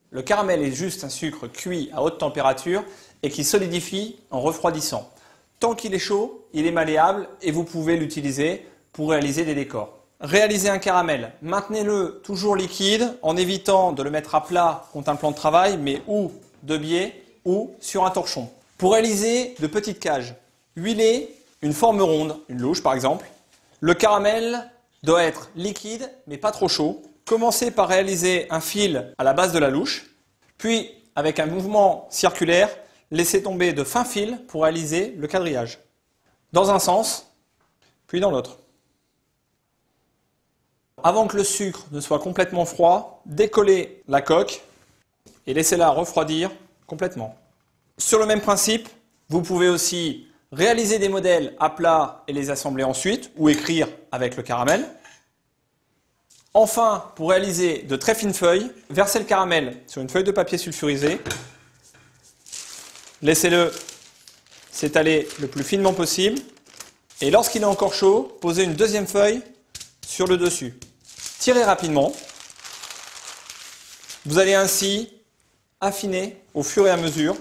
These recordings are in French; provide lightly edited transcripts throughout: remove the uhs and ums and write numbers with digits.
Le caramel est juste un sucre cuit à haute température et qui solidifie en refroidissant. Tant qu'il est chaud, il est malléable et vous pouvez l'utiliser pour réaliser des décors. Réalisez un caramel, maintenez-le toujours liquide en évitant de le mettre à plat contre un plan de travail, mais ou de biais ou sur un torchon. Pour réaliser de petites cages, huilez une forme ronde, une louche par exemple. Le caramel doit être liquide mais pas trop chaud. Commencez par réaliser un fil à la base de la louche, puis avec un mouvement circulaire, laissez tomber de fins fils pour réaliser le quadrillage. Dans un sens, puis dans l'autre. Avant que le sucre ne soit complètement froid, décollez la coque et laissez-la refroidir complètement. Sur le même principe, vous pouvez aussi réaliser des modèles à plat et les assembler ensuite, ou écrire avec le caramel. Enfin, pour réaliser de très fines feuilles, versez le caramel sur une feuille de papier sulfurisé. Laissez-le s'étaler le plus finement possible. Et lorsqu'il est encore chaud, posez une deuxième feuille sur le dessus. Tirez rapidement. Vous allez ainsi affiner au fur et à mesure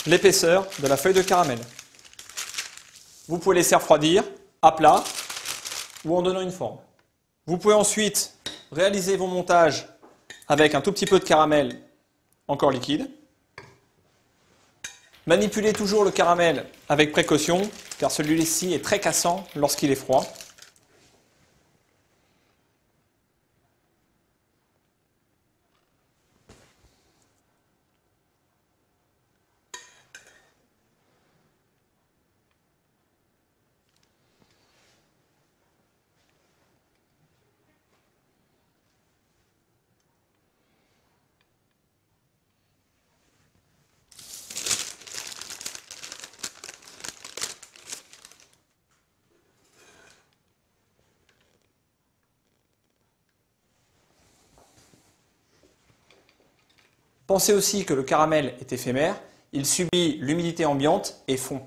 l'épaisseur de la feuille de caramel. Vous pouvez laisser refroidir à plat ou en donnant une forme. Vous pouvez ensuite réaliser vos montages avec un tout petit peu de caramel encore liquide. Manipulez toujours le caramel avec précaution car celui-ci est très cassant lorsqu'il est froid. Pensez aussi que le caramel est éphémère, il subit l'humidité ambiante et fond.